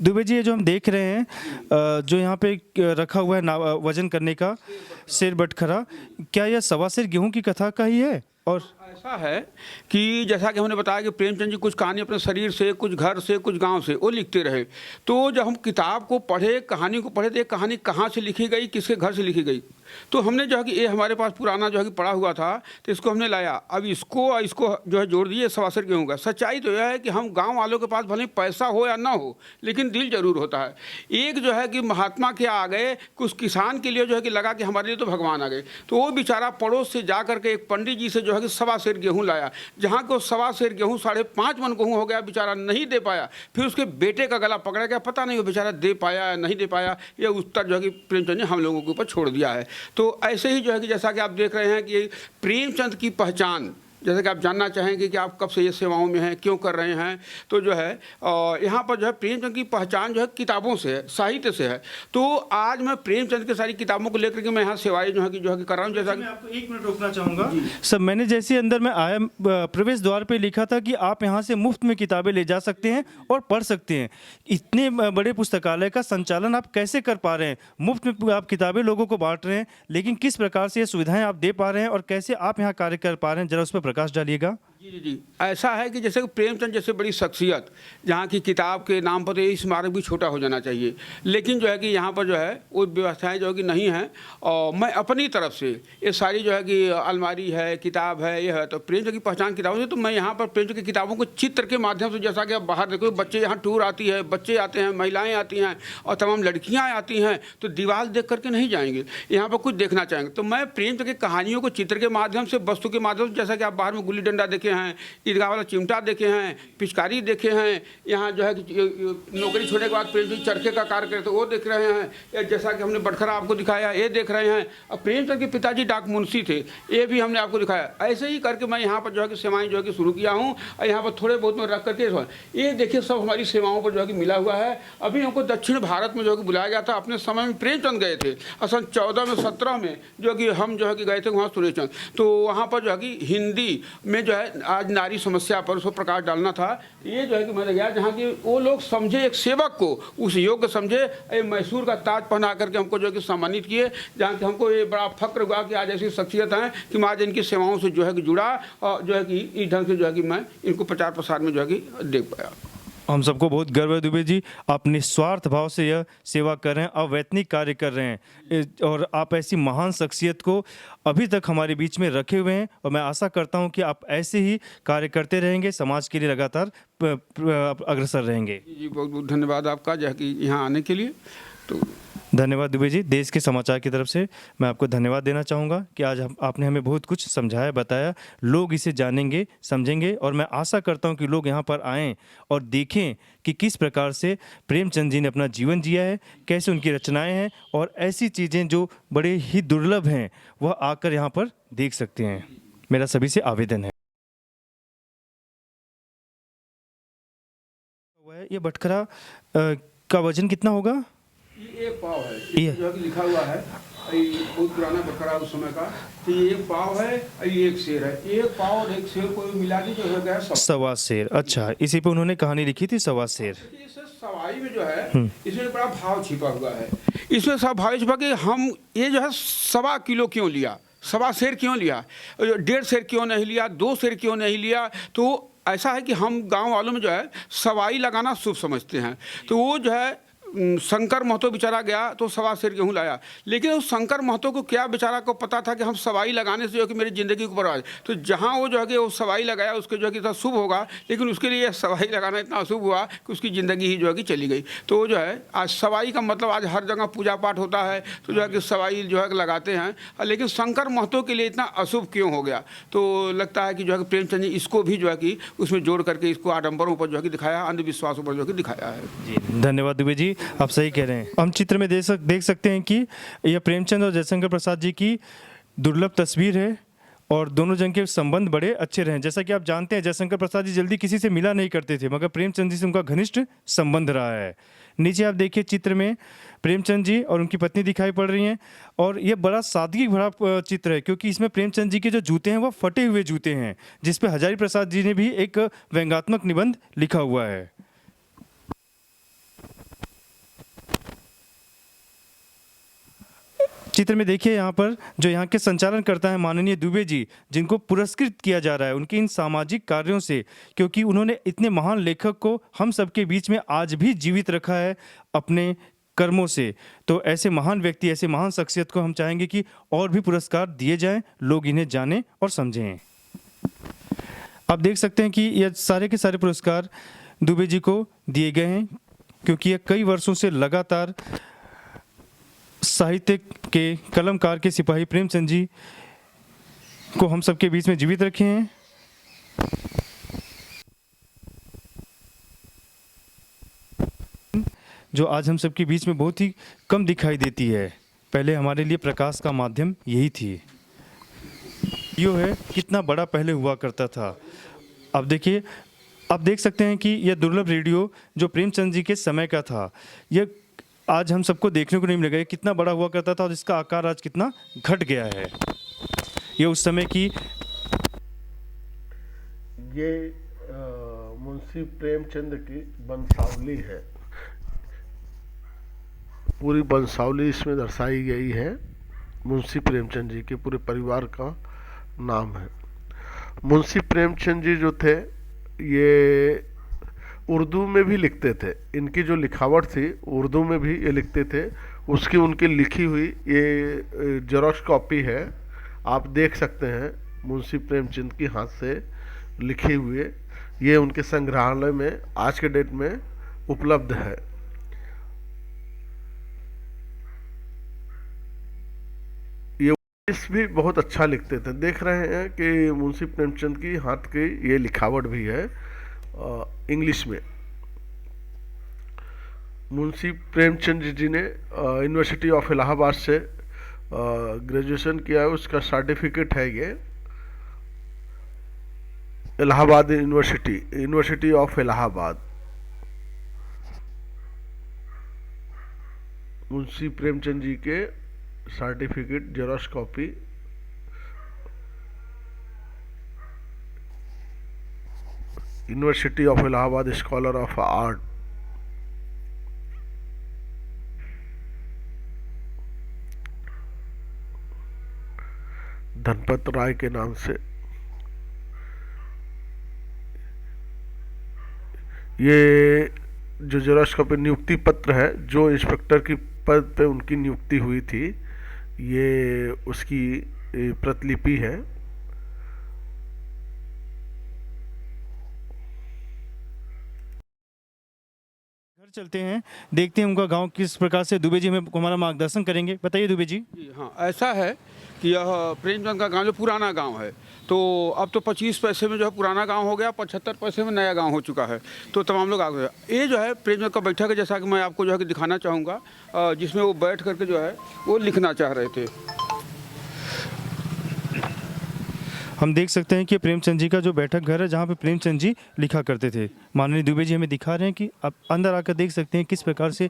दुबे जी, ये जो हम देख रहे हैं जो यहाँ पे रखा हुआ है वजन करने का सेर बटखरा, क्या यह सवा सेर गेहूं की कथा का ही है? और ऐसा है कि जैसा कि हमने बताया कि प्रेमचंद जी कुछ कहानी अपने शरीर से, कुछ घर से, कुछ गांव से वो लिखते रहे। तो जब हम किताब को पढ़े, कहानी को पढ़े, तो ये कहानी कहाँ से लिखी गई, किसके घर से लिखी गई, तो हमने जो है कि ये हमारे पास पुराना जो है कि पड़ा हुआ था, तो इसको हमने लाया। अब इसको जो है जोड़ दिए सवा सेर गेहूं का। सच्चाई तो यह है कि हम गाँव वालों के पास भले पैसा हो या ना हो, लेकिन दिल जरूर होता है। एक जो है कि महात्मा क्या आ गए, कुछ किसान के लिए जो है कि लगा कि हमारे लिए तो भगवान आ गए। तो वो बेचारा पड़ोस से जा करके एक पंडित जी से जो है कि सवा सेर गेहूं लाया। जहाँ को सवा सेर गेहूं 5.5 मन गेहूं हो गया, बेचारा नहीं दे पाया। फिर उसके बेटे का गला पकड़ा गया, पता नहीं वो बेचारा दे पाया या नहीं दे पाया। ये उत्तर जो है कि प्रेमचंद ने हम लोगों के ऊपर छोड़ दिया है। तो ऐसे ही जो है कि जैसा कि आप देख रहे हैं कि प्रेमचंद की पहचान, जैसे कि आप जानना चाहेंगे कि आप कब से ये सेवाओं में हैं, क्यों कर रहे हैं, तो जो है यहाँ पर जो है प्रेमचंद की पहचान जो है किताबों से है, साहित्य से है। तो आज मैं प्रेमचंद की सारी किताबों को लेकर के मैं यहाँ सेवाएं जो है कि कर रहा हूँ। जैसा कि मैं आपको 1 मिनट रोकना चाहूँगा। सर, मैंने जैसे अंदर में आया, प्रवेश द्वार पे लिखा था कि आप यहाँ से मुफ्त में किताबें ले जा सकते हैं और पढ़ सकते हैं। इतने बड़े पुस्तकालय का संचालन आप कैसे कर पा रहे हैं? मुफ्त में आप किताबें लोगों को बांट रहे हैं, लेकिन किस प्रकार से ये सुविधाएं आप दे पा रहे हैं और कैसे आप यहाँ कार्य कर पा रहे हैं, जरा उस पर प्रकाश डालिएगा। जी, ऐसा है कि जैसे प्रेमचंद जैसे बड़ी शख्सियत, जहाँ की किताब के नाम पर ये स्मारक भी छोटा हो जाना चाहिए, लेकिन जो है कि यहाँ पर जो है वो व्यवस्थाएं जो है कि नहीं हैं। और मैं अपनी तरफ से ये सारी जो है कि अलमारी है, किताब है, ये है, तो प्रेमचंद की पहचान किताबों से, तो मैं यहाँ पर प्रेमचंद की किताबों को चित्र के माध्यम से, जैसा कि आप बाहर देखो, बच्चे यहाँ टूर आती है, बच्चे आते हैं, महिलाएँ आती हैं और तमाम लड़कियाँ आती हैं, तो दीवार देख करके नहीं जाएंगे, यहाँ पर कुछ देखना चाहेंगे। तो मैं प्रेमचंद की कहानियों को चित्र के माध्यम से, वस्तु के माध्यम से, जैसा कि आप बाहर में गुल्ली डंडा देखे हैं, ईदगाह वाला चिमटा देखे हैं, पिचकारी देखे हैं, यहाँ जो है कि नौकरी छोड़ने के बाद प्रेमचंद चरखे का कार्य करते वो देख रहे हैं, या जैसा कि हमने बटखरा आपको दिखाया ये देख रहे हैं। और प्रेमचंद के पिताजी डाक मुंशी थे, ये भी हमने आपको दिखाया। ऐसे ही करके मैं यहाँ पर जो है कि सेवाएं जो है कि शुरू किया हूँ, और यहाँ पर थोड़े बहुत में रख करके ये देखिए सब हमारी सेवाओं पर जो है कि मिला हुआ है। अभी हमको दक्षिण भारत में जो है कि बुलाया गया था, अपने समय में प्रेमचंद गए थे, और सन 14 में 17 में जो कि हम जो है कि गए थे वहाँ सुरेशचंद। तो वहाँ पर जो है कि हिंदी में जो है आज नारी समस्या पर उसको प्रकाश डालना था। ये जो है कि मैंने गया जहाँ की वो लोग समझे, एक सेवक को उस योग्य समझे, मैसूर का ताज पहना करके हमको जो है कि सम्मानित किए, जहाँ कि हमको ये बड़ा फक्र हुआ कि आज ऐसी शख्सियत हैं कि मैं आज इनकी सेवाओं से जो है कि जुड़ा, और जो है कि इस ढंग से जो है कि मैं इनको प्रचार प्रसार में जो है कि देख पाया। हम सबको बहुत गर्व है दुबे जी, आप निस्वार्थ भाव से यह सेवा कर रहे हैं, अवैतनिक कार्य कर रहे हैं, और आप ऐसी महान शख्सियत को अभी तक हमारे बीच में रखे हुए हैं। और मैं आशा करता हूं कि आप ऐसे ही कार्य करते रहेंगे, समाज के लिए लगातार अग्रसर रहेंगे। जी, बहुत बहुत धन्यवाद आपका जो है कि यहाँ आने के लिए। तो धन्यवाद दुबे जी। देश के समाचार की तरफ से मैं आपको धन्यवाद देना चाहूँगा कि आज आपने हमें बहुत कुछ समझाया, बताया, लोग इसे जानेंगे, समझेंगे, और मैं आशा करता हूँ कि लोग यहाँ पर आएँ और देखें कि किस प्रकार से प्रेमचंद जी ने अपना जीवन जिया है, कैसे उनकी रचनाएं हैं, और ऐसी चीज़ें जो बड़े ही दुर्लभ हैं वह आकर यहाँ पर देख सकते हैं। मेरा सभी से आवेदन है। ये बटखरा का वजन कितना होगा? ये 1 पाव है, ये जो है कि लिखा हुआ है, ये बहुत पुराना बटखरा उस समय का। तो ये 1 पाव है और ये 1 सेर है। 1 पाव और 1 सेर को मिला के जो है सवा सेर। अच्छा, इसी पे उन्होंने कहानी लिखी थी, सवा सेर। सवाई में जो है इसमें बड़ा भाव छिपा हुआ है। इसमें सब भाव छिपा कि हम ये जो है 1.25 किलो क्यों लिया, सवा सेर क्यों लिया, 1.5 सेर क्यों नहीं लिया, 2 सेर क्यों नहीं लिया। तो ऐसा है कि हम गाँव वालों में जो है सवाई लगाना शुभ समझते हैं। तो वो जो है शंकर महतो बेचारा गया तो 1.25 सेर गेहूँ लाया, लेकिन उस शंकर महतो को क्या बेचारा को पता था कि हम सवाई लगाने से जो है कि मेरी ज़िंदगी को बर्बाद। तो जहाँ वो जो है कि वो सवाई लगाया उसके जो है कि इतना शुभ होगा, लेकिन उसके लिए सवाई लगाना इतना अशुभ हुआ कि उसकी ज़िंदगी ही जो है कि चली गई। तो वो जो है आज सवाई का मतलब, आज हर जगह पूजा पाठ होता है तो जो है कि सवाई जो है कि लगाते हैं, लेकिन शंकर महतो के लिए इतना अशुभ क्यों हो गया। तो लगता है कि जो है कि प्रेमचंद जी इसको भी जो है कि उसमें जोड़ करके इसको आडंबरों पर जो है कि दिखाया, अंधविश्वासों पर जो है कि दिखाया है। जी, धन्यवाद दुबे जी, आप सही कह रहे हैं। हम चित्र में देख सकते हैं कि यह प्रेमचंद और जयशंकर प्रसाद जी की दुर्लभ तस्वीर है, और दोनों जन के संबंध बड़े अच्छे रहे। जैसा कि आप जानते हैं, जयशंकर प्रसाद जी जल्दी किसी से मिला नहीं करते थे, मगर प्रेमचंद जी से उनका घनिष्ठ संबंध रहा है। नीचे आप देखिए चित्र में प्रेमचंद जी और उनकी पत्नी दिखाई पड़ रही हैं, और ये बड़ा सादगी भरा चित्र है, क्योंकि इसमें प्रेमचंद जी के जो जूते हैं वो फटे हुए जूते हैं, जिस पे हजारी प्रसाद जी ने भी एक व्यंग्यात्मक निबंध लिखा हुआ है। चित्र में देखिए यहाँ पर जो यहाँ के संचालन करता है माननीय दुबे जी, जिनको पुरस्कृत किया जा रहा है उनके इन सामाजिक कार्यों से, क्योंकि उन्होंने इतने महान लेखक को हम सबके बीच में आज भी जीवित रखा है अपने कर्मों से। तो ऐसे महान व्यक्ति, ऐसे महान शख्सियत को हम चाहेंगे कि और भी पुरस्कार दिए जाएं, लोग इन्हें जानें और समझें। आप देख सकते हैं कि ये सारे के सारे पुरस्कार दुबे जी को दिए गए हैं, क्योंकि ये कई वर्षों से लगातार साहित्य के कलमकार के सिपाही प्रेमचंद जी को हम सबके बीच में जीवित रखे हैं। जो आज हम सबके बीच में बहुत ही कम दिखाई देती है। पहले हमारे लिए प्रकाश का माध्यम यही थी। यो है कितना बड़ा पहले हुआ करता था। अब देखिए, आप देख सकते हैं कि यह दुर्लभ रेडियो जो प्रेमचंद जी के समय का था, यह आज हम सबको देखने को नहीं मिलेगा। ये कितना बड़ा हुआ करता था और इसका आकार आज कितना घट गया है। ये उस समय की ये मुंशी प्रेमचंद की वंशावली है। पूरी वंशावली इसमें दर्शाई गई है। मुंशी प्रेमचंद जी के पूरे परिवार का नाम है। मुंशी प्रेमचंद जी जो थे ये उर्दू में भी लिखते थे। इनकी जो लिखावट थी उर्दू में भी ये लिखते थे। उसकी उनकी लिखी हुई ये जेरॉक्स कॉपी है, आप देख सकते हैं। मुंशी प्रेमचंद की हाथ से लिखे हुए ये उनके संग्रहालय में आज के डेट में उपलब्ध है। ये इस भी बहुत अच्छा लिखते थे। देख रहे हैं कि मुंशी प्रेमचंद की हाथ की ये लिखावट भी है इंग्लिश में। मुंशी प्रेमचंद जी ने यूनिवर्सिटी ऑफ इलाहाबाद से ग्रेजुएशन किया है। उसका सर्टिफिकेट है ये। Allahabad university of Allahabad. मुंशी प्रेमचंद जी के certificate xerox copy university of Allahabad scholar of art. Dhanpat Rai के नाम से ये जो जेरॉक्स कॉपी नियुक्ति पत्र है, जो इंस्पेक्टर की पद पे उनकी नियुक्ति हुई थी, ये उसकी प्रतिलिपि है। घर चलते हैं, देखते हैं उनका गांव किस प्रकार से दुबे जी हमें हमारा मार्गदर्शन करेंगे। बताइए दुबे जी। जी हाँ, ऐसा है कि यह प्रेमचंद का गांव जो पुराना गांव है, तो अब तो 25 पैसे में जो है पुराना गांव हो गया, 75 पैसे में नया गांव हो चुका है। तो तमाम लोग आ गए। ये जो है प्रेमचंद का बैठक है, जैसा कि मैं आपको जो है कि दिखाना चाहूँगा, जिसमें वो बैठ करके जो है वो लिखना चाह रहे थे। हम देख सकते हैं कि प्रेमचंद जी का जो बैठक घर है, जहाँ पे प्रेमचंद जी लिखा करते थे। माननीय दुबे जी हमें दिखा रहे हैं कि आप अंदर आकर देख सकते हैं किस प्रकार से